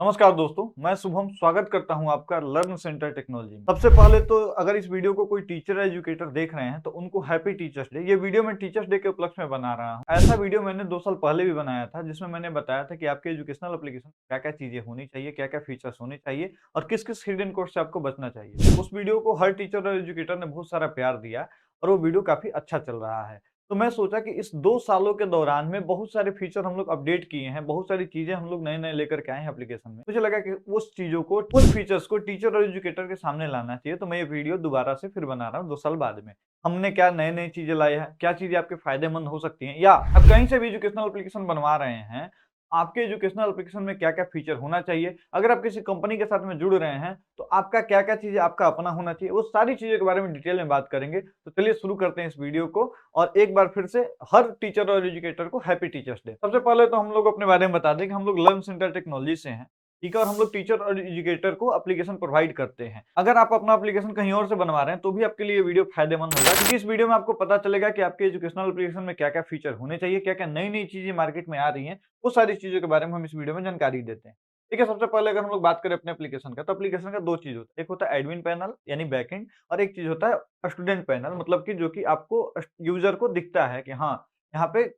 नमस्कार दोस्तों, मैं शुभम स्वागत करता हूं आपका लर्न सेंटर टेक्नोलॉजी में। सबसे पहले तो अगर इस वीडियो को कोई टीचर या एजुकेटर देख रहे हैं तो उनको हैप्पी टीचर्स डे। ये वीडियो मैं टीचर्स डे के उपलक्ष्य में बना रहा हूं। ऐसा वीडियो मैंने 2 साल पहले भी बनाया था जिसमें मैंने बताया था कि आपके एजुकेशनल एप्लीकेशन क्या-क्या चीजें होनी चाहिए, क्या-क्या फीचर्स होने चाहिए और किस-किस हिडन कोड से आपको बचना चाहिए। उस वीडियो को हर टीचर और एजुकेटर ने बहुत सारा प्यार दिया और वो वीडियो काफी अच्छा चल रहा है। तो मैं सोचा कि इस 2 सालों के दौरान में बहुत सारे फीचर हम लोग अपडेट किए हैं, बहुत सारी चीज़ें हम लोग नए-नए लेकर के आए हैं एप्लीकेशन में। मुझे लगा कि उस चीज़ों को, उन फीचर्स को टीचर और एजुकेटर के सामने लाना चाहिए, तो मैं ये वीडियो दोबारा से फिर बना रहा हूँ 2 साल बाद में। हमने क्या नए-नए चीज़ें लाई हैं, क्या चीज़ें आपके फ़ायदेमंद हो सकती हैं या आप कहीं से भी एजुकेशनल एप्लीकेशन बनवा रहे हैं, आपके एजुकेशनल एप्लीकेशन में क्या-क्या फीचर होना चाहिए। अगर आप किसी कंपनी के साथ में जुड़ रहे हैं, तो आपका क्या-क्या चीज़ें आपका अपना होना चाहिए, वो सारी चीज़ों के बारे में डिटेल में बात करेंगे। तो चलिए शुरू करते हैं इस वीडियो को और एक बार फिर से हर टीचर और एजुकेटर को हैप्पी टीचर्स डे। सबसे पहले तो हम लोग अपने बारे में बता दें कि हम लोग लर्न सेंटर टेक्नोलॉजी से हैं, ठीक है? और हम लोग टीचर और एजुकेटर को एप्लीकेशन प्रोवाइड करते हैं। अगर आप अपना एप्लीकेशन कहीं और से बनवा रहे हैं, तो भी आपके लिए ये वीडियो फायदेमंद होगा क्योंकि इस वीडियो में आपको पता चलेगा कि आपके एजुकेशनल एप्लीकेशन में क्या-क्या फीचर होने चाहिए, क्या-क्या नई-नई चीज़ें मार्केट में आ रही हैं, वो सारी चीज़ों के बारे में हम इस वीडियो में जानकारी देते हैं। ठीक है, सबसे पहले अगर हम लोग बात करें अपने एप्लीकेशन का, तो एप्लीकेशन का 2 चीज़ होता है। एक होता है एडमिन पैनल यानी बैकएंड और एक चीज़ होता है स्टूडेंट पैनल मतलब कि जो कि आपको यूज़र को दिखता है कि हाँ, यहाँ पे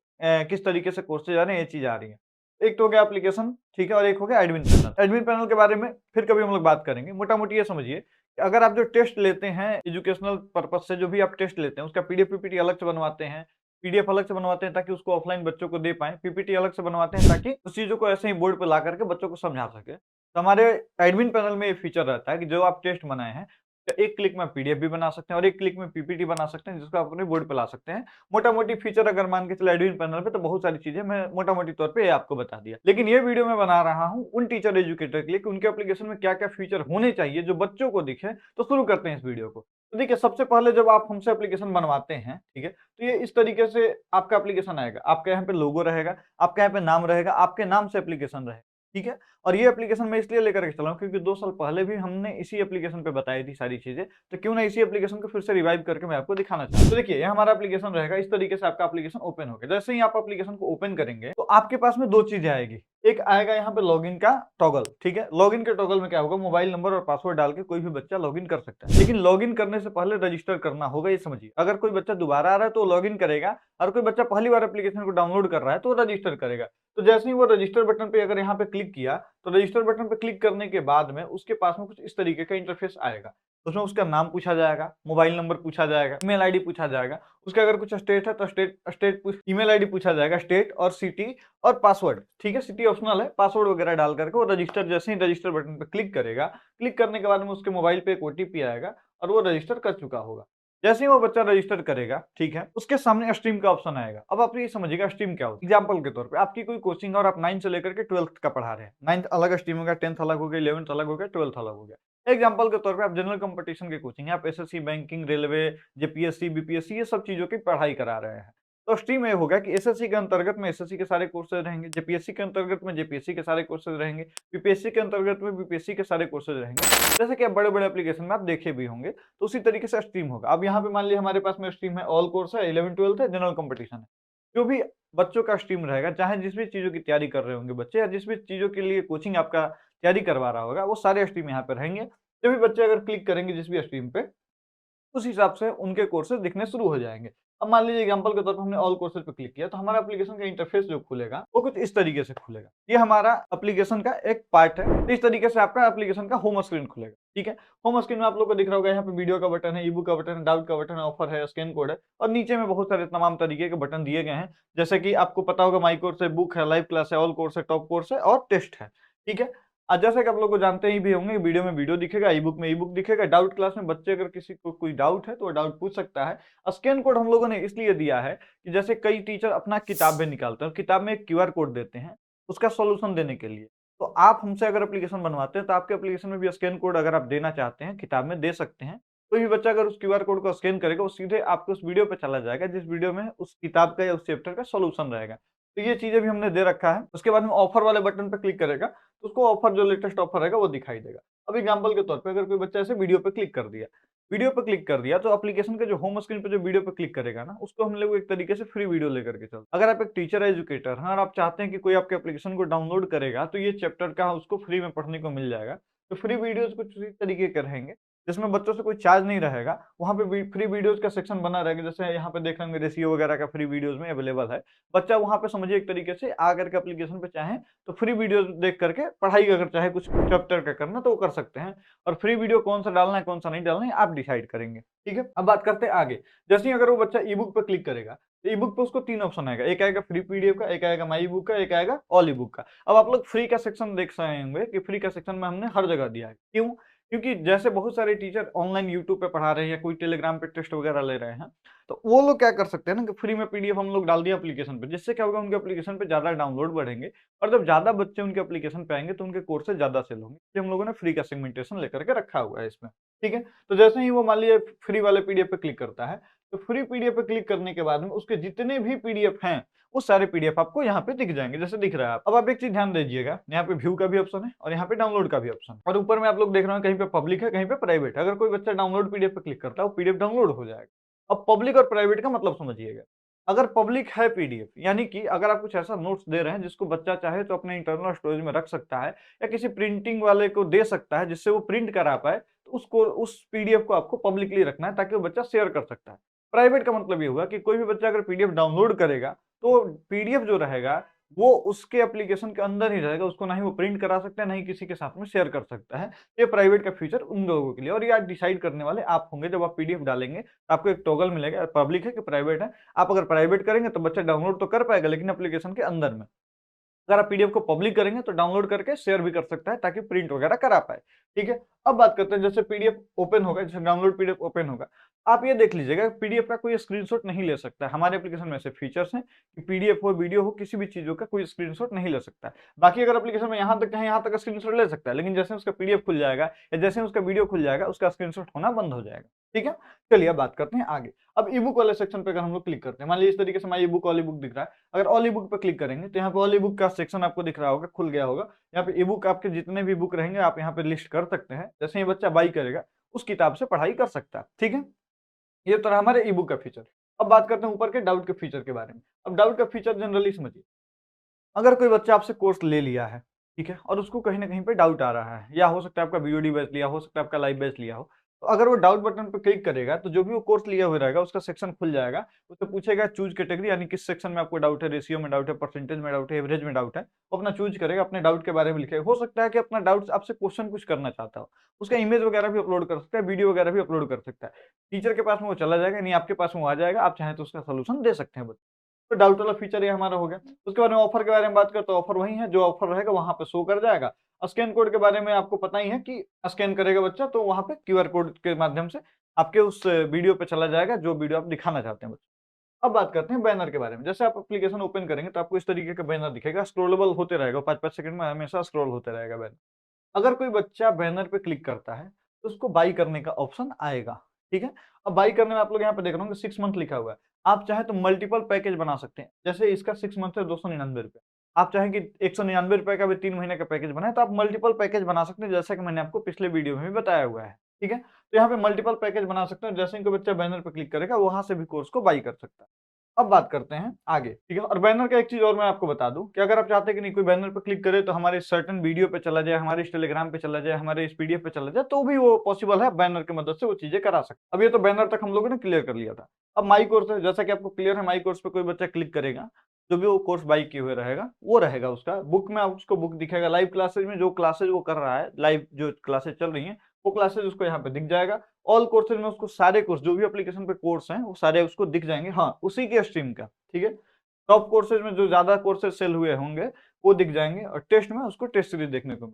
किस तरीके से कोर्सेज़ आ रहे हैं, ये चीज़ आ रही है। एक तो हो गया एप्लीकेशन, ठीक है? और एक हो गया एडमिन पैनल। एडमिन पैनल के बारे में फिर कभी हम लोग बात करेंगे। मोटा-मोटी ये समझिए कि अगर आप जो टेस्ट लेते हैं एजुकेशनल पर्पज़ से जो भी आप टेस्ट लेते हैं, उसका पीडीएफ, पीपीटी अलग से बनवाते हैं, पीडीएफ अलग से बनवाते हैं ताकि उसको ऑफलाइन बच्चों को दे पाएँ, पीपीटी अलग से बनवाते हैं ताकि उस चीज़ों को ऐसे ही बोर्ड पे ला करके बच्चों को समझा सकें। तो हमारे एडमिन पैनल में ये फीचर रहता है कि जो आप टेस्ट बनाए हैं, तो एक क्लिक में पीडीएफ भी बना सकते हैं और एक क्लिक में पीपीटी बना सकते हैं जिसको आप अपने बोर्ड पे ला सकते हैं। मोटा-मोटी फीचर अगर मान के चले एडमिन पैनल पे तो बहुत सारी चीज़ें मैं मोटा-मोटी तौर पे ये आपको बता दिया। लेकिन ये वीडियो मैं बना रहा हूँ उन टीचर एजुकेटर के लिए कि उनके एप्लीकेशन में क्या-क्या फीचर होने चाहिए जो बच्चों को दिखे। तो शुरू करते हैं इस वीडियो को। तो देखिए सबसे पहले जब आप हमसे एप्लीकेशन बनवाते हैं, ठीक है? तो ये इस तरीके से आपका एप्लीकेशन आएगा। आपके यहाँ पे लोगो रहेगा, आपके यहाँ पे नाम रहेगा, आपके नाम से एप्लीकेशन रहेगा, ठीक है? और ये एप्लीकेशन मैं इसलिए लेकर के चला हूँ क्योंकि 2 साल पहले भी हमने इसी एप्लीकेशन पे बताई थी सारी चीज़ें, तो क्यों ना इसी एप्लीकेशन को फिर से रिवाइव करके मैं आपको दिखाना चाहता हूँ। तो देखिए, ये हमारा एप्लीकेशन रहेगा, इस तरीके से आपका एप्लीकेशन ओपन होगा। जैसे ही आप एप्लीकेशन को ओपन करेंगे, तो आपके पास में 2 चीज़ें आएगी। एक आएगा यहाँ पे लॉगिन का टॉगल, ठीक है? लॉगिन के टॉगल में क्या होगा, मोबाइल नंबर और पासवर्ड डाल के कोई भी बच्चा लॉगिन कर सकता है। लेकिन लॉगिन करने से पहले रजिस्टर करना होगा, ये समझिए। अगर कोई बच्चा दोबारा आ रहा है तो लॉगिन करेगा और कोई बच्चा पहली बार एप्लीकेशन को डाउनलोड कर रहा है तो वो रजिस्टर करेगा। तो जैसे ही वो रजिस्टर बटन पे अगर यहाँ पे क्लिक किया, तो रजिस्टर बटन पे क्लिक करने के बाद में उसके पास में कुछ इस तरीके का इंटरफेस आएगा। उसमें उसका नाम पूछा जाएगा, मोबाइल नंबर पूछा जाएगा, ईमेल आईडी पूछा जाएगा। उसका अगर कुछ स्टेट है तो स्टेट स्टेट पूछ ईमेल आईडी पूछा जाएगा, स्टेट और सिटी और पासवर्ड, ठीक है? सिटी ऑप्शनल है, पासवर्ड वगैरह डाल करके वो रजिस्टर जैसे ही रजिस्टर बटन पे क्लिक करेगा, क्लिक करने के बाद में उसके मोबाइल पे एक ओटीपी आएगा और वो रजिस्टर कर चुका होगा। जैसे ही वो बच्चा रजिस्टर करेगा, ठीक है? उसके सामने स्ट्रीम का ऑप्शन आएगा। अब आप ये समझिएगा स्ट्रीम क्या होता है? एग्जांपल के तौर पे आपकी कोई कोचिंग और आप 9th से लेकर के 12th का पढ़ा रहे हैं। 9th अलग स्ट्रीम हो गया, 10th अलग हो गया, 11th अलग हो गया, 12th अलग हो गया। एग्जांपल के तौर पे आप जनरल कंपटीशन के कोचिंग है, आप SSC, banking, railway, JPSC, BPSC ये सब चीज़ों की पढ़ाई करा रहे हैं। तो स्ट्रीम ये हो गया कि एसएससी के अंतर्गत में एसएससी के सारे कोर्सेज़ रहेंगे, जेपीएससी के अंतर्गत में जेपीएससी के सारे कोर्सेज़ रहेंगे, बीपीएससी के अंतर्गत में बीपीएससी के सारे कोर्सेज़ रहेंगे। जैसे कि आप बड़े-बड़े एप्लीकेशन में आप देखे भी होंगे। तो उसी तरीके से स्ट्रीम होगा। अब यहाँ पे मान लीजिए हमारे पास में स्ट्रीम है, ऑल कोर्स है, 11th-12th है, जनरल कंपटीशन है। जो भी बच्चों का स्ट्रीम रहेगा, चाहे जिस भी चीज़ों की तैयारी कर रहे होंगे बच्चे या जिस भी चीज़ों के लिए कोचिंग आपका तैयारी करवा रहा होगा, वो सारे स्ट्रीम यहाँ पे रहेंगे। जो भी बच्चे अगर क्लिक करेंगे जिस भी स्ट्रीम पे, उस हिसाब से उनके कोर्सेज़ दिखने शुरू हो जाएँगे। अब मान लीजिए एग्जांपल के तौर पे हमने ऑल कोर्सेज़ पे क्लिक किया, तो हमारा एप्लीकेशन का इंटरफेस जो खुलेगा, वो कुछ इस तरीके से खुलेगा। ये हमारा एप्लीकेशन का एक पार्ट है। तो इस तरीके से आपका एप्लीकेशन का होम स्क्रीन खुलेगा, ठीक है? होम स्क्रीन में आप लोगों को दिख रहा होगा यहाँ पे वीडियो का बटन है, ई-बुक का बटन है, डाउट का बटन है, ऑफर है, स्कैन कोड है और नीचे में बहुत सारे तमाम तरीके के बटन दिए गए हैं। जैसे कि आपको पता होगा माई कोर्स है, बुक है, लाइव क्लास है, ऑल कोर्स है, टॉप कोर्स है और टेस्ट है, ठीक है? जैसा कि आप लोग को जानते ही भी होंगे वीडियो में वीडियो दिखेगा, ई-बुक में ई-बुक दिखेगा, डाउट क्लास में बच्चे अगर किसी को कोई डाउट है तो वो डाउट पूछ सकता है। स्कैन कोड हम लोगों ने इसलिए दिया है कि जैसे कई टीचर अपना किताबें निकालते हैं और किताब में एक क्यूआर कोड देते हैं, उसका सॉल्यूशन देने के लिए। तो आप हमसे अगर एप्लीकेशन बनवाते हैं तो आपके एप्लीकेशन में भी स्कैन कोड अगर आप देना चाहते हैं, किताब में दे सकते हैं। कोई भी बच्चा अगर उस क्यूआर कोड को स्कैन करेगा, वो सीधे आपके उस वीडियो पे चला जाएगा जिस वीडियो में उस किताब का या उस चैप्टर का सॉल्यूशन रहेगा। तो ये चीज़ें भी हमने दे रखा है। उसके बाद में ऑफर वाले बटन पे क्लिक करेगा, तो उसको ऑफर जो लेटेस्ट ऑफर रहेगा वो दिखाई देगा। अब एग्जांपल के तौर पे अगर कोई बच्चा ऐसे वीडियो पे क्लिक कर दिया, वीडियो पे क्लिक कर दिया तो एप्लीकेशन के जो होम स्क्रीन पे जो वीडियो पे क्लिक करेगा ना, उसको हम लोग एक तरीके से फ्री वीडियो लेकर के चलते हैं। अगर आप एक टीचर एजुकेटर हैं और आप चाहते हैं कि कोई आपके एप्लीकेशन को डाउनलोड करेगा तो ये चैप्टर का उसको फ्री में पढ़ने को मिल जाएगा। तो फ्री वीडियोज़ कुछ इसी तरीके के रहेंगे, जिसमें बच्चों से कोई चार्ज नहीं रहेगा। वहाँ पे फ्री वीडियोज़ का सेक्शन बना रहेगा, जैसे यहाँ पे देख लेंगे रेशियो वगैरह का फ्री वीडियोज़ में अवेलेबल है। बच्चा वहाँ पे समझिए एक तरीके से आकर के एप्लीकेशन पे चाहे तो फ्री वीडियोज़ देख करके पढ़ाई अगर चाहे कुछ चैप्टर का करना तो वो कर सकते हैं। और फ्री वीडियो कौन सा डालना है, कौन सा नहीं डालना है, आप डिसाइड करेंगे। ठीक है? अब बात करते हैं आगे। जैसे ही अगर वो बच्चा ई-बुक पे क्लिक करेगा, तो ई-बुक पे उसको 3 ऑप्शन आएगा। एक आएगा फ्री पीडीएफ का, एक आएगा माई बुक का, एक आएगा ऑल ई-बुक का। अब आप लोग फ्री का सेक्शन देख रहे होंगे कि फ्री का सेक्शन में हमने हर जगह दिया है। क्यों? क्योंकि जैसे बहुत सारे टीचर ऑनलाइन यूट्यूब पे पढ़ा रहे हैं या कोई टेलीग्राम पे टेस्ट वगैरह ले रहे हैं, तो वो लोग क्या कर सकते हैं ना कि फ्री में पीडीएफ हम लोग डाल दिया एप्लीकेशन पे, जिससे क्या होगा उनके एप्लीकेशन पे ज़्यादा डाउनलोड बढ़ेंगे और जब ज़्यादा बच्चे उनके एप्लीकेशन पे आएँगे तो उनके कोर्सेज़ ज़्यादा सेल होंगे। इसलिए हम लोगों ने फ्री का सेगमेंटेशन लेकर के रखा हुआ है इसमें, ठीक है? तो जैसे ही वो मान लीजिए फ्री वाले पीडीएफ पे क्लिक करता है, तो फ्री पीडीएफ पे क्लिक करने के बाद में उसके जितने भी पीडीएफ हैं, वो सारे पीडीएफ आपको यहाँ पे दिख जाएँगे, जैसे दिख रहा है। अब आप एक चीज़ ध्यान दीजिएगा, यहाँ पे व्यू का भी ऑप्शन है और यहाँ पे डाउनलोड का भी ऑप्शन है और ऊपर में आप लोग देख रहे हो कहीं पे पब्लिक है, कहीं पे प्राइवेट है। अगर कोई बच्चा डाउनलोड पीडीएफ पे क्लिक करता है, वो पीडीएफ डाउनलोड हो जाएगा। अब पब्लिक और प्राइवेट का मतलब समझिएगा। अगर पब्लिक है पीडीएफ, यानी कि अगर आप कुछ ऐसा नोट्स दे रहे हैं जिसको बच्चा चाहे तो अपने इंटरनल स्टोरेज में रख सकता है या किसी प्रिंटिंग वाले को दे सकता है जिससे वो प्रिंट करा पाए, तो उसको उस पीडीएफ को आपको पब्लिकली रखना है ताकि वो बच्चा शेयर कर सकता है। प्राइवेट का मतलब ये हुआ कि कोई भी बच्चा अगर पीडीएफ डाउनलोड करेगा, तो पीडीएफ जो रहेगा वो उसके एप्लीकेशन के अंदर ही रहेगा, उसको ना ही वो प्रिंट करा सकता है, ना ही किसी के साथ में शेयर कर सकता है। ये प्राइवेट का फीचर उन लोगों के लिए और ये आज डिसाइड करने वाले आप होंगे जब आप पीडीएफ डालेंगे, तो आपको एक टॉगल मिलेगा पब्लिक है कि प्राइवेट है। आप अगर प्राइवेट करेंगे तो बच्चा डाउनलोड तो कर पाएगा लेकिन एप्लीकेशन के अंदर में। अगर आप पीडीएफ को पब्लिक करेंगे तो डाउनलोड करके शेयर भी कर सकता है ताकि प्रिंट वगैरह करा पाए, ठीक है? अब बात करते हैं जैसे पीडीएफ ओपन होगा, जैसे डाउनलोड पीडीएफ ओपन होगा, आप ये देख लीजिएगा पीडीएफ का कोई स्क्रीनशॉट नहीं ले सकता है। हमारे एप्लीकेशन में ऐसे फीचर्स हैं कि पीडीएफ हो, वीडियो हो, किसी भी चीज़ों का कोई स्क्रीनशॉट नहीं ले सकता है। बाकी अगर एप्लीकेशन में यहाँ तक कहें यहाँ तक स्क्रीनशॉट ले सकता है, लेकिन जैसे उसका पीडीएफ खुल जाएगा या जैसे उसका वीडियो खुल जाएगा, उसका स्क्रीनशॉट होना बंद हो जाएगा, ठीक है? चलिए अब बात करते हैं आगे। अब ई-बुक वाले सेक्शन पे अगर हम लोग क्लिक करते हैं, मान लीजिए इस तरीके से माई ई-बुक, ऑल ई-बुक दिख रहा है। अगर ऑल ई-बुक पे क्लिक करेंगे तो यहाँ पे ऑल ई-बुक का सेक्शन आपको दिख रहा होगा, खुल गया होगा। यहाँ पे ई-बुक आपके जितने भी बुक रहेंगे आप यहाँ पे लिस्ट कर सकते हैं। जैसे ही बच्चा बाई करेगा, उस किताब से पढ़ाई कर सकता है, ठीक है? ये तो रहा हमारे ई-बुक का फीचर। अब बात करते हैं ऊपर के डाउट के फीचर के बारे में। अब डाउट का फीचर जनरली समझिए। अगर कोई बच्चा आपसे कोर्स ले लिया है, ठीक है? और उसको कहीं न कहीं पे डाउट आ रहा है या हो सकता है आपका बीओडी बैच लिया हो सकता है आपका लाइव बैच लिया हो। तो अगर वो डाउट बटन पे क्लिक करेगा तो जो भी वो कोर्स लिया हुआ रहेगा उसका सेक्शन खुल जाएगा। उससे पूछेगा चूज़ कैटेगरी यानी किस सेक्शन में आपको डाउट है, रेशियो में डाउट है, परसेंटेज में डाउट है, एवरेज में डाउट है। वो अपना चूज़ करेगा, अपने डाउट के बारे में लिखेगा। हो सकता है कि अपना डाउट आपसे क्वेश्चन कुछ करना चाहता हो। उसका इमेज वगैरह भी अपलोड कर सकता है, वीडियो वगैरह भी अपलोड कर सकता है। टीचर के पास में वो चला जाएगा, यानी आपके पास में वो आ जाएगा। आप चाहें तो उसका सॉल्यूशन दे सकते हैं बच्चे। तो डाउट वाला फीचर ये हमारा हो गया। उसके बाद में ऑफर के बारे में बात करें तो ऑफर वही है, जो ऑफर रहेगा वहाँ पे शो कर जाएगा। स्कैन कोड के बारे में आपको पता ही है कि स्कैन करेगा बच्चा तो वहाँ पे क्यूआर कोड के माध्यम से आपके उस वीडियो पे चला जाएगा, जो वीडियो आप दिखाना चाहते हैं बच्चों। अब बात करते हैं बैनर के बारे में। जैसे आप एप्लीकेशन ओपन करेंगे तो आपको इस तरीके का बैनर दिखेगा, स्क्रॉलेबल होते रहेगा, 5-5 सेकंड में हमेशा स्क्रॉल होते रहेगा बैनर। अगर कोई बच्चा बैनर पे क्लिक करता है, तो उसको बाय करने का ऑप्शन आएगा, ठीक है? अब बाय करने में आप लोग यहाँ पे देख रहे होंगे 6 मंथ लिखा हुआ है। आप चाहें तो मल्टीपल पैकेज बना सकते हैं। जैसे इसका 6 मंथ है ₹299। आप चाहें कि ₹199 का भी 3 महीने का पैकेज बनाएँ, तो आप मल्टीपल पैकेज बना सकते हैं, जैसा कि मैंने आपको पिछले वीडियो में भी बताया हुआ है, ठीक है? तो यहाँ पे मल्टीपल पैकेज बना सकते हैं, जैसे ही कोई बच्चा बैनर पे क्लिक करेगा, वहाँ से भी कोर्स को बाय कर सकता है। अब बात करते हैं आगे, ठीक है? और बैनर का एक चीज़ और मैं आपको बता दूँ कि अगर आप चाहते हैं कि नहीं कोई बैनर पे क्लिक करे तो हमारे सर्टेन वीडियो पे चला जाए, हमारे इस टेलीग्राम पे चला जाए, हमारे इस पीडीएफ पे चला जाए, तो भी वो पॉसिबल है, बैनर की मदद से वो चीज़ें करा सकते हैं। अब ये तो बैनर तक हम लोगों ने क्लियर कर लिया था। अब माई कोर्स है, जैसा कि आपको क्लियर है माई कोर्स पे कोई बच्चा क्लिक करेगा, जो भी वो कोर्स बाय किए हुए रहेगा, वो रहेगा उसका। बुक में आप उसको बुक दिखेगा, लाइव क्लासेज में जो क्लासेज वो कर रहा है, लाइव जो क्लासेज चल रही हैं, वो क्लासेज उसको यहाँ पे दिख जाएगा। ऑल कोर्सेज में उसको सारे कोर्स जो भी एप्लीकेशन पे कोर्स हैं, वो सारे उसको दिख जाएँगे। हाँ, उसी के स्ट्रीम का, ठीक है? टॉप कोर्सेज में जो ज़्यादा कोर्सेज सेल हुए होंगे, वो दिख जाएँगे और टेस्ट में उसको टेस्ट सीरीज़ देखने को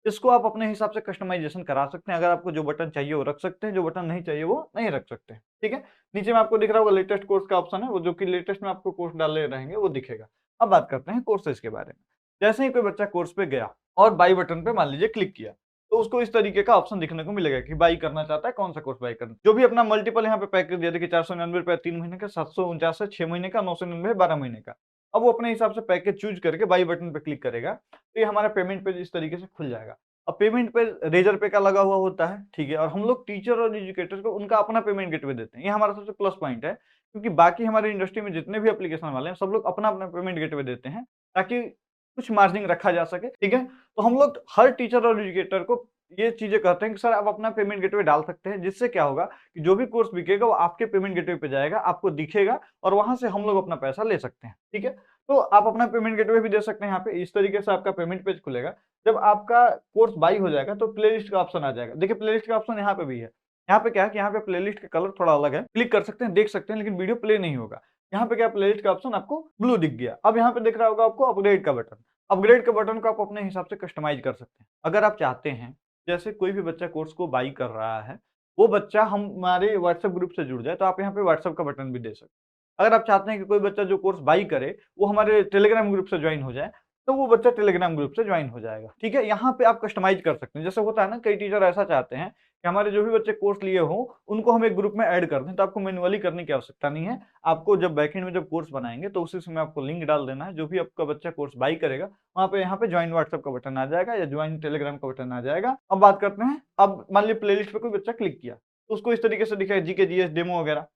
इसको आप अपने हिसाब से कस्टमाइज़ेशन करा सकते हैं। अगर आपको जो बटन चाहिए वो रख सकते हैं, जो बटन नहीं चाहिए वो नहीं रख सकते हैं, ठीक है? नीचे में आपको दिख रहा होगा लेटेस्ट कोर्स का ऑप्शन है, वो जो कि लेटेस्ट में आपको कोर्स डाले रहेंगे, वो दिखेगा। अब बात करते हैं कोर्सेज़ के बारे में। जैसे ही कोई बच्चा कोर्स पे गया और बाय बटन पे मान लीजिए क्लिक किया, तो उसको इस तरीके का ऑप्शन दिखने को मिलेगा कि बाय करना चाहता है, कौन सा कोर्स बाय करना जो भी अपना मल्टीपल यहाँ पे पैकेज दिया देखिए ₹499 3 महीने का, 749 है 6 महीने का, 999 12 महीने का। अब वो अपने हिसाब से पैकेज चूज़ करके बाय बटन पे क्लिक करेगा, तो ये हमारा पेमेंट पेज इस तरीके से खुल जाएगा। अब पेमेंट पे रेजर पे का लगा हुआ होता है, ठीक है, और हम लोग टीचर और एजुकेटर को उनका अपना पेमेंट गेटवे देते हैं। ये हमारा सबसे प्लस पॉइंट है, क्योंकि बाकी हमारे इंडस्ट्री में जितने भी एप्लीकेशन वाले हैं, सब लोग अपना-अपना पेमेंट गेटवे देते हैं, ताकि कुछ मार्जिन रखा जा सके, ठीक है। तो हम लोग हर टीचर और एजुकेटर को ये चीज़ें कहते हैं कि सर आप अपना पेमेंट गेटवे डाल सकते हैं, जिससे क्या होगा कि जो भी कोर्स बिकेगा वो आपके पेमेंट गेटवे पे जाएगा, आपको दिखेगा और वहाँ से हम लोग अपना पैसा ले सकते हैं, ठीक है। तो आप अपना पेमेंट गेटवे भी दे सकते हैं यहाँ पे, इस तरीके से आपका पेमेंट पेज खुलेगा। जब आपका कोर्स बाय हो जाएगा तो प्लेलिस्ट का ऑप्शन आ जाएगा। देखिए प्लेलिस्ट का ऑप्शन यहाँ पे भी है। यहाँ पे क्या है कि यहाँ पे प्लेलिस्ट का कलर थोड़ा अलग है। क्लिक कर सकते हैं, देख सकते हैं, लेकिन वीडियो प्ले नहीं होगा। यहाँ पे क्या प्लेलिस्ट का ऑप्शन आपको ब्लू दिख गया। अब यहाँ पे दिख रहा होगा आपको अपग्रेड का बटन। अपग्रेड के बटन को आप अपने हिसाब से कस्टमाइज़ कर सकते हैं। अगर आप चाहते हैं, जैसे कोई भी बच्चा कोर्स को बाय कर रहा है, वो बच्चा हमारे व्हाट्सएप ग्रुप से जुड़ जाए, तो आप यहाँ पे व्हाट्सएप का बटन भी दे सकते हैं। अगर आप चाहते हैं कि कोई बच्चा जो कोर्स बाय करे, वो हमारे टेलीग्राम ग्रुप से जॉइन हो जाए, तो वो बच्चा टेलीग्राम ग्रुप से जॉइन हो जाएगा, ठीक है? यहाँ पे आप कस्टमाइज़ कर सकते हैं। जैसे होता है ना, कई टीचर ऐसा चाहते हैं कि हमारे जो भी बच्चे कोर्स लिए हों, उनको हम एक ग्रुप में ऐड कर दें, तो आपको मैनुअली करने की आवश्यकता नहीं है। आपको जब बैकएंड में जब कोर्स बनाएँगे, तो उसी समय आपको लिंक डाल देना है। जो भी आपका बच्चा कोर्स बाय करेगा, वहाँ पे यहाँ पे जॉइन व्हाट्सएप का बटन आ जाएगा या जॉइन टेलीग्राम का बटन आ जाएगा। अब बात करते हैं, अब मान लीजिए प्लेलिस्ट पे कोई बच्चा क्लिक किया, तो उसको इस तरीके से दिखेगा जीके, जीएस, डेमो वगैरह।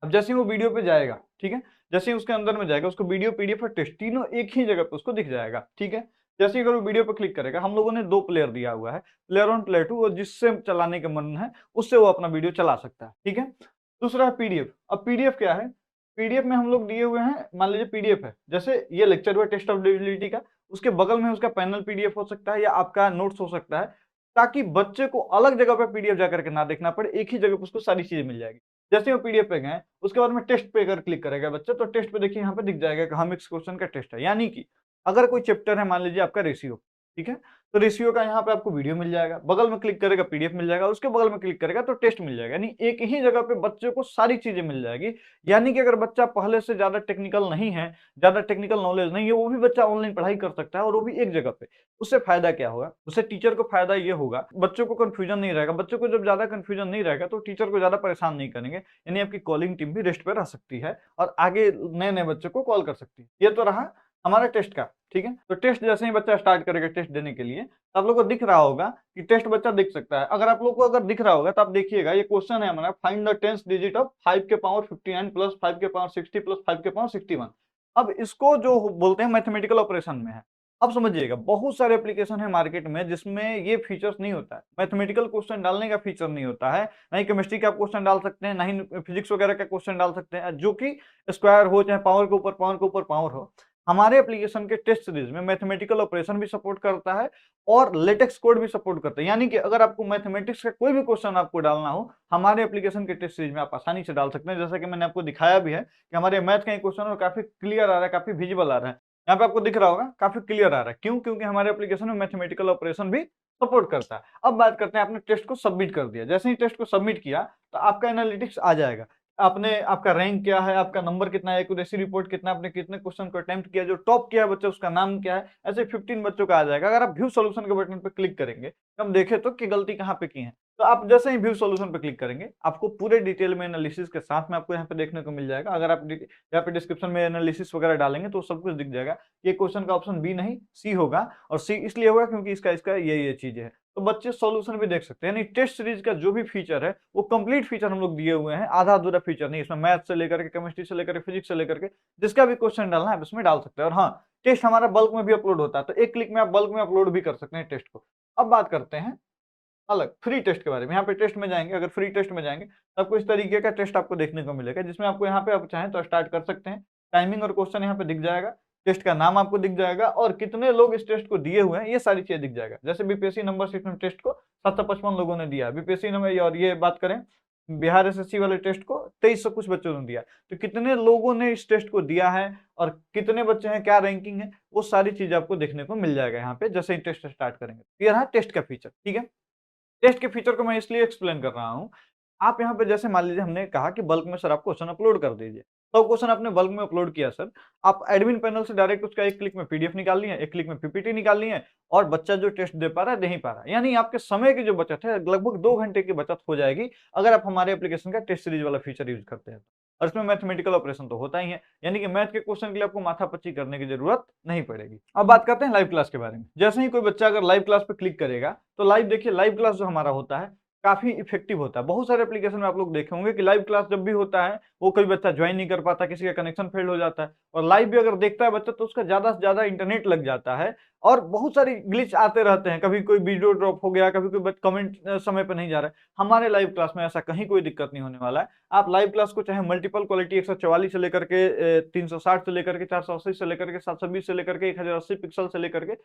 अब जैसे ही वो वीडियो पे जाएगा, ठीक है? जैसे ही उसके अंदर में जाएगा, उसको वीडियो, पीडीएफ और टेस्ट तीनों एक ही जगह पे उसको दिख जाएगा, ठीक है? जैसे ही अगर वो वीडियो पे क्लिक करेगा, हम लोगों ने 2 प्लेयर दिया हुआ है, प्लेयर 1, प्लेयर 2, और जिससे चलाने का मन है, उससे वो अपना वीडियो चला सकता है, ठीक है? दूसरा है पीडीएफ। अब पीडीएफ क्या है? पीडीएफ में हम लोग दिए हुए हैं, मान लीजिए पीडीएफ है, जैसे ये लेक्चर हुआ टेस्ट ऑफ एबिलिटी का, उसके बगल में उसका पैनल पीडीएफ हो सकता है या आपका नोट्स हो सकता है, ताकि बच्चे को अलग जगह पे पीडीएफ जाकर के ना देखना पड़े, एक ही जगह पे उसको सारी चीज़ें मिल जाएगी। जैसे ही वो पीडीएफ पे गए, उसके बाद में टेस्ट पे अगर क्लिक करेगा बच्चा, तो टेस्ट पे देखिए यहाँ पे दिख जाएगा कि हम इस क्वेश्चन का टेस्ट है। यानी कि अगर कोई चैप्टर है, मान लीजिए आपका रेशियो, ठीक है? तो रेशियो का यहाँ पे आपको वीडियो मिल जाएगा, बगल में क्लिक करेगा पीडीएफ मिल जाएगा, उसके बगल में क्लिक करेगा तो टेस्ट मिल जाएगा। यानी एक ही जगह पे बच्चे को सारी चीज़ें मिल जाएगी। यानी कि अगर बच्चा पहले से ज़्यादा टेक्निकल नहीं है, ज़्यादा टेक्निकल नॉलेज नहीं है, वो भी बच्चा ऑनलाइन पढ़ाई कर सकता है, और वो भी एक जगह पे। उससे फ़ायदा क्या होगा? उससे टीचर को फ़ायदा ये होगा, बच्चों को कन्फ्यूजन नहीं रहेगा। बच्चों को जब ज़्यादा कन्फ्यूजन नहीं रहेगा, तो टीचर को ज़्यादा परेशान नहीं करेंगे। यानी आपकी कॉलिंग टीम भी रेस्ट पे रह सकती है और आगे नए-नए बच्चों को कॉल कर सकती है। ये तो रहा हमारा टेस्ट का, ठीक है? तो टेस्ट जैसे ही बच्चा स्टार्ट करेगा टेस्ट देने के लिए, तो आप लोग को दिख रहा होगा कि टेस्ट बच्चा देख सकता है। अगर आप लोग को अगर दिख रहा होगा, तो आप देखिएगा, ये क्वेश्चन है हमारा, find the 10th digit of 5 के पावर 59 प्लस 5 के पावर 60 प्लस 5 के पावर 61। अब इसको जो बोलते हैं मैथमेटिकल ऑपरेशन में है। अब समझिएगा, बहुत सारे एप्लीकेशन है मार्केट में जिसमें ये फीचर्स नहीं होता है। मैथमेटिकल क्वेश्चन डालने का फीचर नहीं होता है, ना ही केमिस्ट्री का क्वेश्चन डाल सकते हैं, ना ही फिजिक्स वगैरह का क्वेश्चन डाल सकते हैं, जो कि स्क्वायर हो, चाहे पावर के ऊपर पावर के ऊपर पावर हो। हमारे एप्लीकेशन के टेस्ट सीरीज में मैथमेटिकल ऑपरेशन भी सपोर्ट करता है और लेटेक्स कोड भी सपोर्ट करता है। यानी कि अगर आपको मैथमेटिक्स का कोई भी क्वेश्चन आपको डालना हो, हमारे एप्लीकेशन के टेस्ट सीरीज में आप आसानी से डाल सकते हैं। जैसा कि मैंने आपको दिखाया भी है कि हमारे मैथ का एक क्वेश्चन है, काफी क्लियर आ रहा है, काफी विजिबल आ रहा है। यहाँ पे आपको दिख रहा होगा, काफी क्लियर आ रहा है। क्यों? क्योंकि हमारे एप्लीकेशन में मैथमेटिकल ऑपरेशन भी सपोर्ट करता है। अब बात करते हैं, आपने टेस्ट को सबमिट कर दिया। जैसे ही टेस्ट को सबमिट किया, तो आपका एनालिटिक्स आ जाएगा। आपने, आपका रैंक क्या है, आपका नंबर कितना है, एक्यूरेसी रिपोर्ट कितना, आपने कितने क्वेश्चन को अटेम्प्ट किया, जो टॉप किया बच्चा उसका नाम क्या है, ऐसे 15 बच्चों का आ जाएगा। अगर आप व्यू सॉल्यूशन के बटन पे क्लिक करेंगे, तो हम देखें तो कि गलती कहाँ पे की है। तो आप जैसे ही व्यू सॉल्यूशन पे क्लिक करेंगे, आपको पूरे डिटेल में एनालिसिस के साथ में आपको यहाँ पे देखने को मिल जाएगा। अगर आप यहाँ पे डिस्क्रिप्शन में एनालिसिस वगैरह डालेंगे, तो सब कुछ दिख जाएगा। ये क्वेश्चन का ऑप्शन बी नहीं सी होगा, और सी इसलिए होगा क्योंकि इसका ये चीजें है। तो बच्चे सॉल्यूशन भी देख सकते हैं। यानी टेस्ट सीरीज का जो भी फीचर है, वो कंप्लीट फीचर हम लोग दिए हुए हैं, आधा अधूरा फीचर नहीं। इसमें मैथ से लेकर के, केमिस्ट्री से लेकर के, फिजिक्स से लेकर के, जिसका भी क्वेश्चन डालना है आप इसमें डाल सकते हैं। और हाँ, टेस्ट हमारा बल्क में भी अपलोड होता है, तो एक क्लिक में आप बल्क में अपलोड भी कर सकते हैं टेस्ट को। अब बात करते हैं अलग फ्री टेस्ट के बारे में। यहाँ पे टेस्ट में जाएंगे, अगर फ्री टेस्ट में जाएंगे, तो आपको इस तरीके का टेस्ट आपको देखने को मिलेगा, जिसमें आपको यहाँ पे आप चाहें तो स्टार्ट कर सकते हैं। टाइमिंग और क्वेश्चन यहाँ पे दिख जाएगा, टेस्ट का नाम आपको दिख जाएगा, और कितने लोग इस टेस्ट को दिए हुए हैं, ये सारी चीजें दिख जाएगा। जैसे बीपीएससी नंबर सिस्टम टेस्ट को 755 लोगों ने दिया, बीपीएससी नंबर, और ये बात करें बिहार एसएससी वाले टेस्ट को 2300 कुछ बच्चों ने दिया। तो कितने लोगों ने इस टेस्ट को दिया है और कितने बच्चे हैं, क्या रैंकिंग है, वो सारी चीजें आपको देखने को मिल जाएगा यहाँ पे, जैसे ही टेस्ट स्टार्ट करेंगे। ये रहा टेस्ट का फीचर, ठीक है। टेस्ट के फीचर को मैं इसलिए एक्सप्लेन कर रहा हूँ, आप यहाँ पे जैसे मान लीजिए हमने कहा कि बल्क में सर आप क्वेश्चन अपलोड कर दीजिए, तो क्वेश्चन आपने बल्क में अपलोड किया सर, आप एडमिन पैनल से डायरेक्ट उसका एक क्लिक में पीडीएफ निकाल लिए, एक क्लिक में पीपीटी निकाल लिए, और बच्चा जो टेस्ट दे पा रहा है, दे ही पा रहा है। यानी आपके समय की जो बचत है, लगभग 2 घंटे की बचत हो जाएगी, अगर आप हमारे एप्लीकेशन का टेस्ट सीरीज वाला फीचर यूज करते हैं। और इसमें मैथमेटिकल ऑपरेशन तो होता ही है, यानी कि मैथ के क्वेश्चन के लिए आपको माथापच्ची करने की जरूरत नहीं पड़ेगी। अब बात करते हैं लाइव क्लास के बारे में। जैसे ही कोई बच्चा अगर लाइव क्लास पे क्लिक करेगा तो लाइव देखिए, लाइव क्लास जो हमारा होता है काफी इफेक्टिव होता है। बहुत सारे एप्लीकेशन में आप लोग देखे होंगे कि लाइव क्लास जब भी होता है वो कोई बच्चा ज्वाइन नहीं कर पाता, किसी का कनेक्शन फेल हो जाता है, और लाइव भी अगर देखता है बच्चा तो उसका ज्यादा से ज्यादा इंटरनेट लग जाता है और बहुत सारी ग्लिच आते रहते हैं। कभी कोई वीडियो ड्रॉप हो गया, कभी कोई कमेंट समय पर नहीं जा रहा है। हमारे लाइव क्लास में ऐसा कहीं कोई दिक्कत नहीं होने वाला है। आप लाइव क्लास को चाहे मल्टीपल क्वालिटी 144 से लेकर के 360 से लेकर के 480 से लेकर के 720 से लेकर के 1080 पिक्सल से लेकर के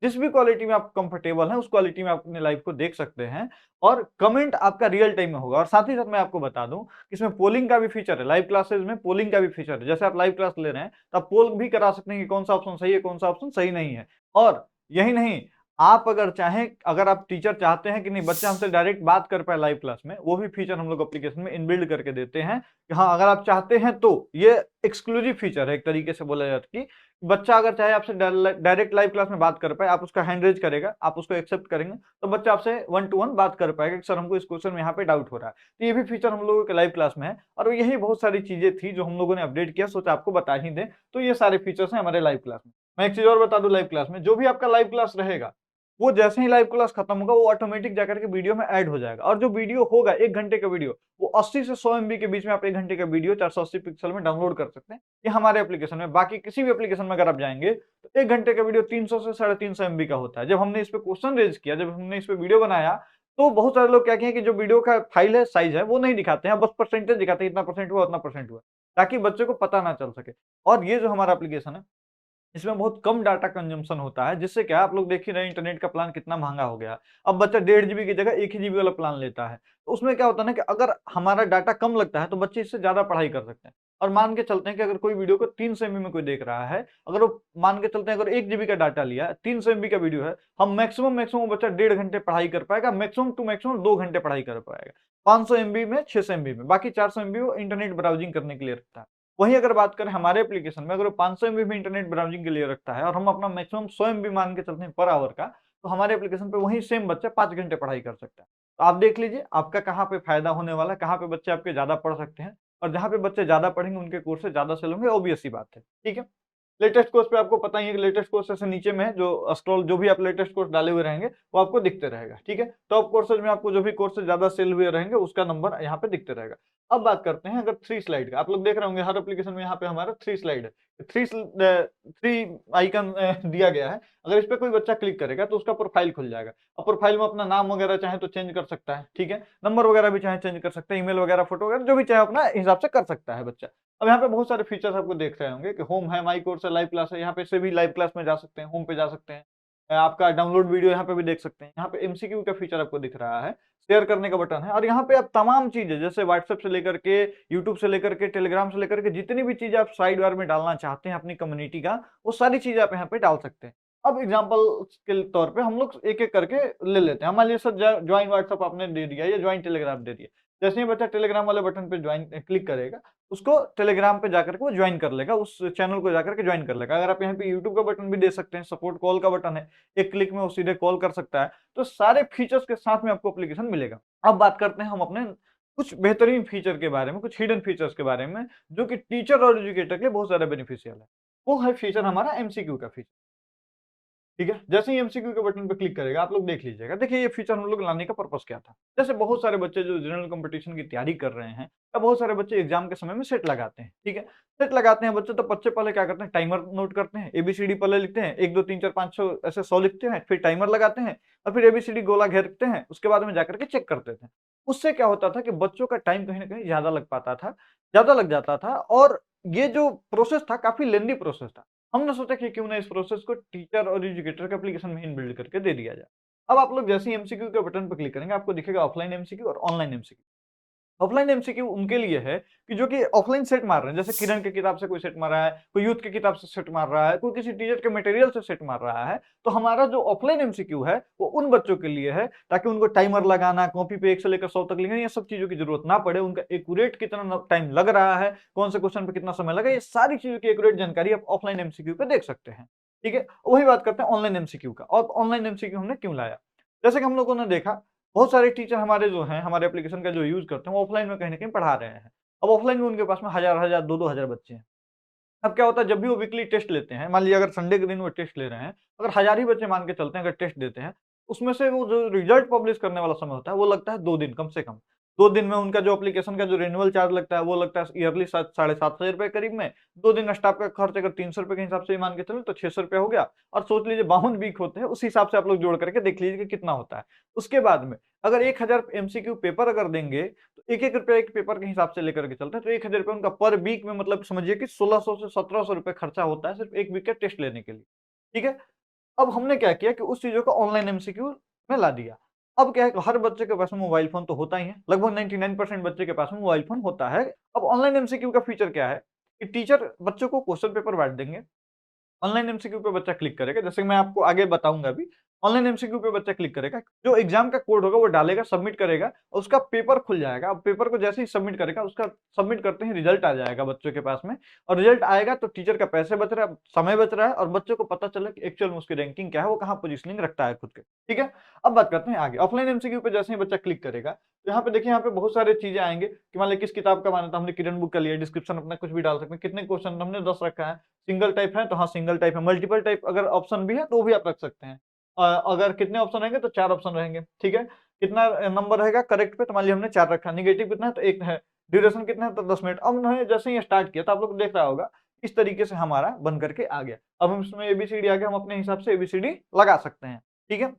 जिस भी क्वालिटी में आप कंफर्टेबल हैं उस क्वालिटी में आप अपने लाइव को देख सकते हैं, और कमेंट आपका रियल टाइम में होगा। और साथ ही साथ मैं आपको बता दूं कि इसमें पोलिंग का भी फीचर है। लाइव क्लासेस में पोलिंग का भी फीचर है। जैसे आप लाइव क्लास ले रहे हैं तो आप पोल भी करा सकते हैं कि कौन सा ऑप्शन सही है, कौन सा ऑप्शन सही नहीं है। और यही नहीं, आप अगर चाहें, अगर आप टीचर चाहते हैं कि नहीं बच्चा हमसे डायरेक्ट बात कर पाए लाइव क्लास में, वो भी फीचर हम लोग एप्लीकेशन में इनबिल्ड करके देते हैं कि हाँ अगर आप चाहते हैं तो ये एक्सक्लूसिव फीचर है। एक तरीके से बोला जाता है कि बच्चा अगर चाहे आपसे डायरेक्ट लाइव क्लास में बात कर पाए, आप उसका हैंड रेज करेगा, आप उसको एक्सेप्ट करेंगे तो बच्चा आपसे 1 to 1 बात कर पाएगा कि सर हमको इस क्वेश्चन में यहाँ पे डाउट हो रहा है। तो ये भी फीचर हम लोगों के लाइव क्लास में है, और यही बहुत सारी चीजें थी जो हम लोगों ने अपडेट किया, सोचा आपको बता ही दें। तो ये सारे फीचर्स हैं हमारे लाइव क्लास में। मैं एक चीज और बता दूं, लाइव क्लास में जो भी आपका लाइव क्लास रहेगा वो जैसे ही लाइव क्लास खत्म होगा वो ऑटोमेटिक जाकर के वीडियो में ऐड हो जाएगा। और जो वीडियो होगा 1 घंटे का वीडियो, वो 80 से 100 MB के बीच में आप 1 घंटे का वीडियो 480 पिक्सल में डाउनलोड कर सकते हैं। ये हमारे एप्लीकेशन में, बाकी किसी भी एप्लीकेशन में अगर आप जाएंगे तो 1 घंटे का वीडियो 300 से 350 MB का होता है। जब हमने इस पे क्वेश्चन रेज किया, जब हमने इस पे वीडियो बनाया, तो बहुत सारे लोग क्या कहें कि जो वीडियो का फाइल है, साइज है, वो नहीं दिखाते हैं, बस परसेंटेज दिखाते हैं, इतना परसेंट हुआ, उतना परसेंट हुआ, ताकि बच्चे को पता ना चल सके। और ये जो हमारा एप्लीकेशन है इसमें बहुत कम डाटा कंजम्पशन होता है, जिससे क्या आप लोग देख ही रहे हैं इंटरनेट का प्लान कितना महंगा हो गया। अब बच्चा 1.5 GB की जगह 1 ही GB वाला प्लान लेता है। तो उसमें क्या होता है ना कि अगर हमारा डाटा कम लगता है तो बच्चे इससे ज्यादा पढ़ाई कर सकते हैं। और मान के चलते हैं कि अगर कोई वीडियो को 300 MB में कोई देख रहा है, अगर वो मान के चलते हैं अगर 1 GB का डाटा लिया, 300 MB का वीडियो है, हम मैक्सिमम बच्चा 1.5 घंटे पढ़ाई कर पाएगा, मैक्सिमम टू मैक्सिमम 2 घंटे पढ़ाई कर पाएगा। 500 MB में, 600 MB में, बाकी 400 MB वो इंटरनेट ब्राउजिंग करने के लिए रखता है। वहीं अगर बात करें हमारे एप्लीकेशन में, अगर वो 500 MB में इंटरनेट ब्राउजिंग के लिए रखता है और हम अपना मैक्सिमम 100 MB मान के चलते हैं पर आवर का, तो हमारे एप्लीकेशन पे वही सेम बच्चा 5 घंटे पढ़ाई कर सकता है। तो आप देख लीजिए आपका कहाँ पे फायदा होने वाला है, कहाँ पे बच्चे आपके ज्यादा पढ़ सकते हैं, और जहाँ पे बच्चे ज्यादा पढ़ेंगे उनके कोर्स से ज्यादा सेल होंगे, ऑब्वियस सी बात है। ठीक है, लेटेस्ट कोर्स पे आपको पता ही है कि लेटेस्ट कोर्स ऐसे नीचे में है, जो स्क्रॉल जो भी आप लेटेस्ट कोर्स डाले हुए रहेंगे वो आपको दिखते रहेगा। ठीक है, टॉप कोर्सेज में आपको जो भी कोर्सेज ज्यादा सेल हुए रहेंगे उसका नंबर यहाँ पे दिखते रहेगा। अब बात करते हैं अगर 3 स्लाइड का, आप लोग देख रहे होंगे हर एप्लीकेशन में यहाँ पे हमारा 3 स्लाइड है, 3 आइकन दिया गया है। अगर इस पे कोई बच्चा क्लिक करेगा तो उसका प्रोफाइल खुल जाएगा। अब प्रोफाइल में अपना नाम वगैरह चाहे तो चेंज कर सकता है, ठीक है, नंबर वगैरह भी चाहे चेंज कर सकता है, ईमेल वगैरह, फोटो वगैरह, जो भी चाहे अपना हिसाब से कर सकता है बच्चा। अब यहाँ पे बहुत सारे फीचर्स आपको देख रहे होंगे कि होम है, माई कोर्स है, लाइव क्लास है, यहाँ पे से भी लाइव क्लास में जा सकते हैं, होम पे जा सकते हैं, आपका डाउनलोड वीडियो यहाँ पे भी देख सकते हैं। यहाँ पे एमसीक्यू का फीचर आपको दिख रहा है, शेयर करने का बटन है, और यहाँ पे आप तमाम चीजें जैसे व्हाट्सएप से लेकर के, यूट्यूब से लेकर के, टेलीग्राम से लेकर के, जितनी भी चीजें आप साइड बार में डालना चाहते हैं अपनी कम्युनिटी का, वो सारी चीजें आप यहाँ पे डाल सकते हैं। अब एग्जाम्पल के तौर पे हम लोग एक एक करके ले लेते हैं। मान लीजिए सर ज्वाइन व्हाट्सएप आपने दे दिया या ज्वाइन टेलीग्राम दे दिया, जैसे ही बच्चा टेलीग्राम वाले बटन पे ज्वाइन क्लिक करेगा, उसको टेलीग्राम पे जाकर के वो ज्वाइन कर लेगा, उस चैनल को जाकर के ज्वाइन कर लेगा। अगर आप यहाँ पे यूट्यूब का बटन भी दे सकते हैं, सपोर्ट कॉल का बटन है, एक क्लिक में वो सीधे कॉल कर सकता है। तो सारे फीचर्स के साथ में आपको एप्लीकेशन मिलेगा। अब बात करते हैं हम अपने कुछ बेहतरीन फीचर के बारे में, कुछ हिडन फीचर्स के बारे में, जो कि टीचर और एजुकेटर के लिए बहुत ज्यादा बेनिफिशियल है। वो है फीचर हमारा एमसीक्यू का फीचर। ठीक है, जैसे ही एमसीक्यू के बटन पे क्लिक करेगा, आप लोग देख लीजिएगा। देखिए ये फीचर हम लोग लाने का पर्पस क्या था। जैसे बहुत सारे बच्चे जो जनरल कंपटीशन की तैयारी कर रहे हैं, या बहुत सारे बच्चे एग्जाम के समय में सेट लगाते हैं। ठीक है, सेट लगाते हैं बच्चे, तो बच्चे पहले क्या करते हैं, टाइमर नोट करते हैं, एबीसीडी पहले लिखते हैं, 1 2 3 4 5 6 ऐसे 100 लिखते हैं, फिर टाइमर लगाते हैं, और फिर एबीसीडी गोला घेरते हैं, उसके बाद में जाकर के चेक करते थे। उससे क्या होता था कि बच्चों का टाइम कहीं ना कहीं ज्यादा लग पाता था, ज्यादा लग जाता था, और ये जो प्रोसेस था काफी लेंदी प्रोसेस था। हमने सोचा कि क्यों ना इस प्रोसेस को टीचर और एजुकेटर के एप्लीकेशन में इनबिल्ड करके दे दिया जाए। अब आप लोग जैसे ही एमसीक्यू के बटन पर क्लिक करेंगे, आपको दिखेगा ऑफलाइन एमसीक्यू और ऑनलाइन एमसीक्यू। ऑफलाइन एमसीक्यू उनके लिए है कि जो कि ऑफलाइन सेट मार रहे हैं, जैसे किरण की किताब से कोई सेट मार रहा है, कोई यूथ की किताब से सेट मार रहा है, कोई किसी टीचर के मटेरियल से सेट मार रहा है। तो हमारा जो ऑफलाइन एमसीक्यू है वो उन बच्चों के लिए है, ताकि उनको टाइमर लगाना, कॉपी पे 1 से लेकर 100 तक लिखना, ये सब चीजों की जरूरत ना पड़े। उनका एक्यूरेट कितना टाइम लग रहा है, कौन से क्वेश्चन पे कितना समय लगा, ये सारी चीजों की एक्यूरेट जानकारी आप ऑफलाइन एमसीक्यू पे देख सकते हैं। ठीक है, वही बात करते हैं ऑनलाइन एमसीक्यू का। और ऑनलाइन एमसीक्यू हमने क्यों लाया, जैसे कि हम लोगों ने देखा बहुत सारे टीचर हमारे जो हैं, हमारे एप्लीकेशन का जो यूज करते हैं, वो ऑफलाइन में कहीं ना कहीं पढ़ा रहे हैं। अब ऑफलाइन में उनके पास में हजार 2-2 हजार बच्चे हैं। अब क्या होता है, जब भी वो वीकली टेस्ट लेते हैं, मान लीजिए अगर संडे के दिन वो टेस्ट ले रहे हैं, अगर 1000 ही बच्चे मान के चलते हैं अगर टेस्ट देते हैं, उसमें से वो जो रिजल्ट पब्लिश करने वाला समय होता है, वो लगता है 2 दिन कम से कम। 2 दिन में उनका जो एप्लीकेशन का जो रिन्यूअल चार्ज लगता है, वो लगता है ईयरली 7,500 करीब में। 2 दिन स्टाफ का खर्च अगर ₹300 के हिसाब से ही मान के चलें तो ₹600 हो गया, और सोच लीजिए 52 वीक होते हैं, उस हिसाब से आप लोग जोड़ करके देख लीजिए कि कितना होता है। उसके बाद में अगर 1000 एमसीक्यू पेपर अगर देंगे, तो ₹1-1 एक पेपर के हिसाब से लेकर के चलते हैं, तो ₹1000 उनका पर वीक में मतलब समझिए कि 1600 से ₹1700 खर्चा होता है सिर्फ 1 वीक के टेस्ट लेने के लिए, ठीक है? अब हमने क्या किया कि उस चीज़ों को ऑनलाइन एमसीक्यू में ला दिया। अब क्या है कि हर बच्चे के पास में मोबाइल फ़ोन तो होता ही है, लगभग 99% बच्चे के पास में मोबाइल फ़ोन होता है। अब ऑनलाइन एमसीक्यू का फीचर क्या है कि टीचर बच्चों को क्वेश्चन पेपर बाँट देंगे, ऑनलाइन एमसीक्यू पे बच्चा क्लिक करेगा, जैसे मैं आपको आगे बताऊँगा अभी। ऑनलाइन एमसीक्यू पे बच्चा क्लिक करेगा, जो एग्ज़ाम का कोड होगा वो डालेगा, सबमिट करेगा और उसका पेपर खुल जाएगा। अब पेपर को जैसे ही सबमिट करेगा, उसका सबमिट करते ही रिज़ल्ट आ जाएगा बच्चों के पास में, और रिज़ल्ट आएगा तो टीचर का पैसे बच रहा है, समय बच रहा है, और बच्चों को पता चला कि एक्चुअल में उसकी रैंकिंग क्या है, वो कहाँ पोज़ीशनिंग रखता है खुद के, ठीक है? अब बात करते हैं आगे, ऑफलाइन एमसीक्यू पे जैसे ही बच्चा क्लिक करेगा, तो यहाँ पे देखिए, यहाँ पे बहुत सारी चीज़ें आएँगे कि मान लीजिए किस किताब का माना था, हमने किरण बुक का लिया, डिस्क्रिप्शन अपना कुछ भी डाल सकते हैं, कितने क्वेश्चन हमने 10 रखा है। सिंगल टाइप है तो हाँ, सिंगल टाइप है, मल्टीपल टाइप अगर ऑप्शन भी है तो वो भी आप रख सकते हैं। अगर कितने ऑप्शन रहेंगे तो 4 ऑप्शन रहेंगे, ठीक है? कितना नंबर रहेगा करेक्ट पे, तो मान लीजिए हमने 4 रखा, नेगेटिव कितना है तो 1 है, ड्यूरेशन कितना है तो 10 मिनट। अब उन्होंने जैसे ही स्टार्ट किया तो आप लोग देख रहा होगा, इस तरीके से हमारा बन करके आ गया। अब हम इसमें एबीसीडी आ गया, हम अपने हिसाब से एबीसीडी लगा सकते हैं, ठीक है?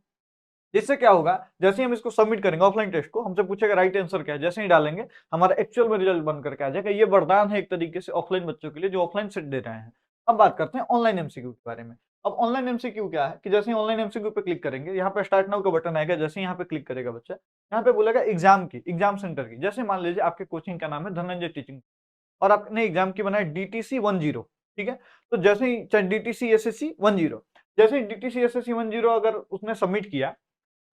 इससे क्या होगा, जैसे ही हम इसको सबमिट करेंगे ऑफलाइन टेस्ट को, हमसे पूछेगा राइट आंसर क्या है, जैसे ही डालेंगे हमारा एक्चुअल में रिजल्ट बन करके आ जाएगा। ये वरदान है एक तरीके से ऑफलाइन बच्चों के लिए जो ऑफलाइन सेट दे रहे हैं। अब बात करते हैं ऑनलाइन एमसीक्यू के बारे में। अब ऑनलाइन एमसीक्यू क्या है कि जैसे ही ऑनलाइन एमसीक्यू पे क्लिक करेंगे, यहाँ पे स्टार्ट नाउ का बटन आएगा, जैसे ही यहाँ पे क्लिक करेगा बच्चा, यहाँ पे बोलेगा एग्जाम सेंटर की। जैसे मान लीजिए आपके कोचिंग का नाम है धनंजय टीचिंग, और आपने एग्जाम की बनाई डीटीसी 10, ठीक है? तो जैसे ही चाहे डीटीसी एसएससी 10, जैसे ही डीटीसी एसएससी 10 अगर उसने सबमिट किया,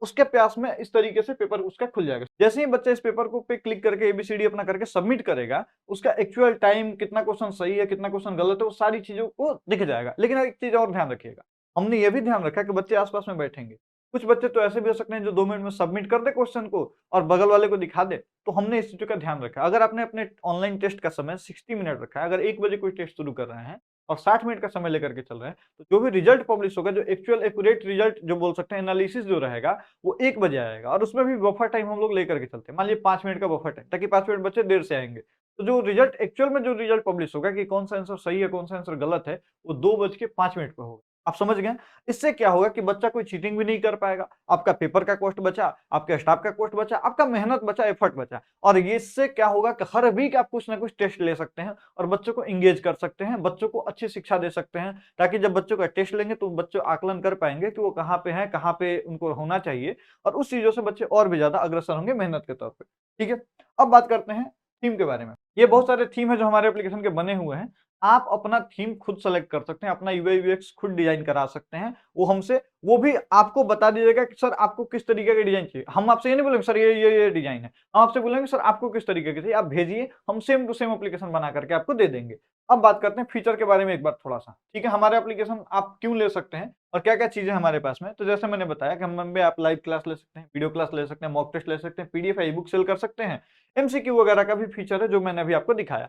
उसके पास में इस तरीके से पेपर उसका खुल जाएगा। जैसे ही बच्चा इस पेपर को पे क्लिक करके एबीसीडी अपना करके सबमिट करेगा, उसका एक्चुअल टाइम, कितना क्वेश्चन सही है, कितना क्वेश्चन गलत है, वो सारी चीज़ों को दिख जाएगा। लेकिन एक चीज़ और ध्यान रखिएगा, हमने ये भी ध्यान रखा कि बच्चे आस-पास में बैठेंगे। कुछ बच्चे तो ऐसे भी हो सकते हैं जो 2 मिनट में सबमिट कर दे क्वेश्चन को और बगल वाले को दिखा दे, तो हमने इस चीज़ का ध्यान रखा। अगर आपने अपने ऑनलाइन टेस्ट का समय 60 मिनट रखा है, अगर 1 बजे कोई टेस्ट शुरू कर रहे हैं और 60 मिनट का समय लेकर के चल रहे हैं, तो जो भी रिजल्ट पब्लिश होगा, जो एक्चुअल एक्यूरेट रिजल्ट जो बोल सकते हैं, एनालिसिस जो रहेगा, वो 1 बजे आएगा, और उसमें भी बफर टाइम हम लोग लेकर के चलते हैं। मान लीजिए 5 मिनट का बफर टाइम, ताकि 5 मिनट बच्चे देर से आएँगे। तो जो रिजल्ट एक्चुअल में जो रिजल्ट पब्लिश होगा कि कौन सा आंसर सही है, कौन सा आंसर गलत है, वो 2 बज के 5 मिनट पे होगा। आप समझ गए? इससे क्या होगा कि बच्चा कोई चीटिंग भी नहीं कर पाएगा, आपका पेपर का कॉस्ट बचा, आपके स्टाफ का कॉस्ट बचा, आपका मेहनत बचा, एफर्ट बचा, और ये इससे क्या होगा कि हर वीक आप कुछ ना कुछ टेस्ट ले सकते हैं और बच्चों को एंगेज कर सकते हैं, बच्चों को अच्छी शिक्षा दे सकते हैं, ताकि जब बच्चों का टेस्ट लेंगे तो बच्चे आकलन कर पाएँगे कि वो कहाँ पे हैं, कहाँ पे उनको होना चाहिए, और उस चीज़ों से बच्चे और भी ज़्यादा अग्रसर होंगे मेहनत के तौर पे। ठीक है? अब बात करते हैं थीम के बारे में। ये बहुत सारे थीम है जो हमारे एप्लीकेशन के बने हुए हैं। आप अपना थीम खुद सेलेक्ट कर सकते हैं, अपना यूआई यूएक्स खुद डिज़ाइन करा सकते हैं। वो भी आपको बता दीजिएगा कि सर आपको किस तरीके का डिज़ाइन चाहिए। हम आपसे ये नहीं बोलेंगे सर ये डिज़ाइन है। हम आपसे बोलेंगे सर आपको किस तरीके की चाहिए, आप भेजिए, हम सेम टू सेम एप्लीकेशन बना करके आपको दे देंगे। अब बात करते हैं फीचर के बारे में एक बार थोड़ा-सा, ठीक है? हमारा एप्लीकेशन आप क्यों ले सकते हैं और क्या-क्या चीज़ें हमारे पास में। तो जैसे मैंने बताया कि हम में आप लाइव क्लास ले सकते हैं, वीडियो क्लास ले सकते हैं, मॉक टेस्ट ले सकते हैं, पीडीएफ या ई-बुक सेल कर सकते हैं। एमसीक्यू वगैरह का भी फीचर है जो मैंने अभी आपको दिखाया।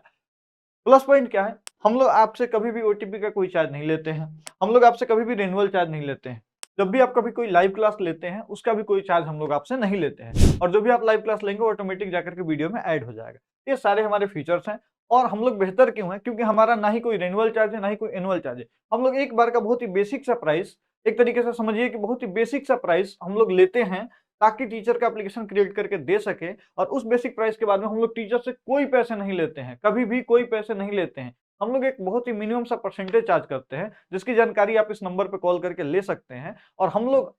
प्लस पॉइंट क्या है? हम लोग आपसे कभी भी ओटीपी का कोई चार्ज नहीं लेते हैं। हम लोग आपसे कभी भी रिन्यूअल चार्ज नहीं लेते हैं। जब भी आप कभी कोई लाइव क्लास लेते हैं, उसका भी कोई चार्ज हम लोग आपसे नहीं लेते हैं, और जो भी आप लाइव क्लास लेंगे ऑटोमेटिक जाकर के वीडियो में ऐड हो जाएगा। ये सारे हमारे फीचर्स हैं, और हम लोग बेहतर क्यों हैं? क्योंकि हमारा ना ही कोई रिन्यूअल चार्ज है, ना ही कोई एनुअल चार्ज है। हम लोग एक बार का बहुत ही बेसिक सा प्राइस, एक तरीके से समझिए कि बहुत ही बेसिक सा प्राइस हम लोग लेते हैं, ताकि टीचर का एप्लीकेशन क्रिएट करके दे सके, और उस बेसिक प्राइस के बाद में हम लोग टीचर से कोई पैसे नहीं लेते हैं, कभी भी कोई पैसे नहीं लेते हैं। हम लोग एक बहुत ही मिनिमम सा परसेंटेज चार्ज करते हैं, जिसकी जानकारी आप इस नंबर पे कॉल करके ले सकते हैं, और हम लोग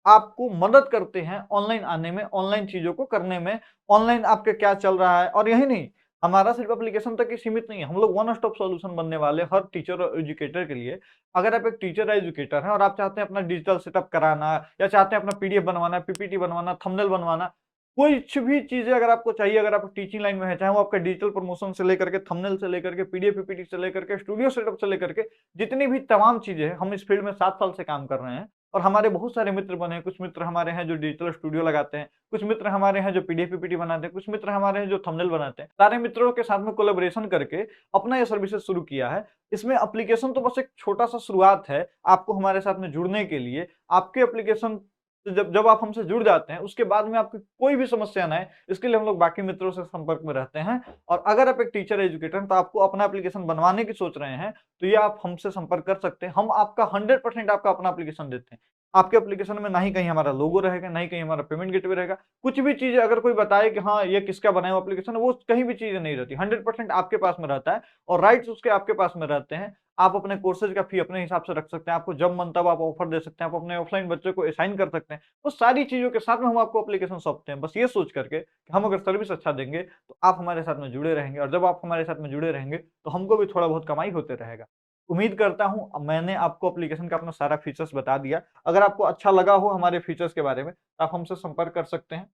आपको मदद करते हैं ऑनलाइन आने में, ऑनलाइन चीज़ों को करने में, ऑनलाइन आपके क्या चल रहा है। और यही नहीं, हमारा सिर्फ एप्लीकेशन तक ही सीमित नहीं है, हम लोग वन स्टॉप सॉल्यूशन बनने वाले हर टीचर और एजुकेटर के लिए। अगर आप एक टीचर या एजुकेटर हैं और आप चाहते हैं अपना डिजिटल सेटअप कराना, या चाहते हैं अपना पीडीएफ बनवाना, पीपीटी बनवाना, थंबनेल बनवाना, कुछ भी चीज़ें अगर आपको चाहिए, अगर आप टीचिंग लाइन में हैं, चाहे वो आपका डिजिटल प्रमोशन से लेकर के, थंबनेल से लेकर के, पीडीएफ पीपीटी से लेकर के, स्टूडियो सेटअप से लेकर के, जितनी भी तमाम चीज़ें हैं, हम इस फील्ड में 7 साल से काम कर रहे हैं। और हमारे बहुत सारे मित्र बने हैं, कुछ मित्र हमारे हैं जो डिजिटल स्टूडियो लगाते हैं, कुछ मित्र हमारे हैं जो पीडीएफ पीपीटी बनाते हैं, कुछ मित्र हमारे हैं जो थंबनेल बनाते हैं। सारे मित्रों के साथ में कोलैबोरेशन करके अपना ये सर्विसेज शुरू किया है। इसमें एप्लीकेशन तो बस एक छोटा-सा शुरुआत है, आपको हमारे साथ में जुड़ने के लिए। आपके एप्लीकेशन जब जब आप हमसे जुड़ जाते हैं, उसके बाद में आपकी कोई भी समस्या ना आए, इसके लिए हम लोग बाकी मित्रों से संपर्क में रहते हैं। और अगर आप एक टीचर एजुकेटर हैं, तो आपको अपना एप्लीकेशन बनवाने की सोच रहे हैं, तो ये आप हमसे संपर्क कर सकते हैं। हम आपका 100% आपका अपना एप्लीकेशन देते हैं। आपके एप्लीकेशन में ना ही कहीं हमारा लोगो रहेगा, ना ही कहीं हमारा पेमेंट गेटवे रहेगा। कुछ भी चीज़ अगर कोई बताए कि हाँ, ये किसका बनाया हुआ एप्लीकेशन है, वो कहीं भी चीज़ें नहीं रहती। 100% आपके पास में रहता है और राइट्स उसके आपके पास में रहते हैं। आप अपने कोर्सेज़ का फी अपने हिसाब से रख सकते हैं। आपको जब मन तब आप ऑफर दे सकते हैं। आप अपने ऑफलाइन बच्चों को असाइन कर सकते हैं। वो सारी चीज़ों के साथ में हम आपको एप्लीकेशन सौंपते हैं। बस ये सोच करके कि हम अगर सर्विस अच्छा देंगे, तो आप हमारे साथ में जुड़े रहेंगे और जब आप हमारे साथ में जुड़े रहेंगे, तो हमको भी थोड़ा बहुत कमाई होते रहेगा। उम्मीद करता हूँ मैंने आपको एप्लीकेशन का अपना सारा फीचर्स बता दिया। अगर आपको अच्छा लगा हो हमारे फीचर्स के बारे में, तो आप हमसे संपर्क कर सकते हैं।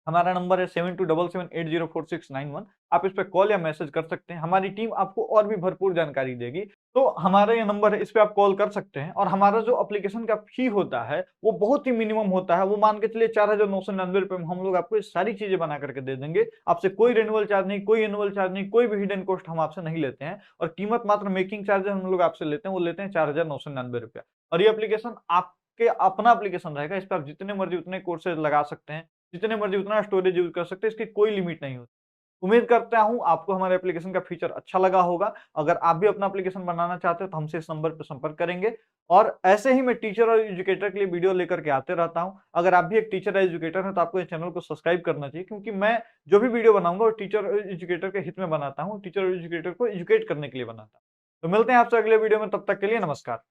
हमारा नंबर है 7277804691। आप इस पे कॉल या मैसेज कर सकते हैं। हमारी टीम आपको और भी भरपूर जानकारी देगी। तो हमारा ये नंबर है, इस पे आप कॉल कर सकते हैं और हमारा जो एप्लीकेशन का फी होता है, वो बहुत ही मिनिमम होता है। वो मान के चलिए ₹4999 में हम लोग आपको ये सारी चीज़ें बना करके दे देंगे। आपसे कोई रिन्यूअल चार्ज नहीं, कोई एनुअल चार्ज नहीं, कोई भी हिडन कॉस्ट हम आपसे नहीं लेते हैं और कीमत मात्र मेकिंग चार्जेज़ हम लोग आपसे लेते हैं, वो लेते हैं ₹4999। और ये एप्लीकेशन आपके अपना एप्लीकेशन रहेगा। इस पे आप जितने मर्ज़ी उतने कोर्सेज़ लगा सकते हैं। जितने मर्ज़ी उतना स्टोरेज यूज़ कर सकते हैं, इसकी कोई लिमिट नहीं होती। उम्मीद करता हूँ आपको हमारे एप्लीकेशन का फीचर अच्छा लगा होगा। अगर आप भी अपना एप्लीकेशन बनाना चाहते हो तो हमसे इस नंबर पे संपर्क करेंगे और ऐसे ही मैं टीचर और एजुकेटर के लिए वीडियो लेकर के आते रहता हूँ। अगर आप भी एक टीचर या एजुकेटर हैं तो आपको इस चैनल को सब्सक्राइब करना चाहिए क्योंकि मैं जो भी वीडियो बनाऊँगा वो टीचर और एजुकेटर के हित में बनाता हूँ। टीचर और एजुकेटर को एजुकेट करने के लिए बनाता हूँ। तो मिलते हैं आपसे अगले वीडियो में, तब तक के लिए नमस्कार।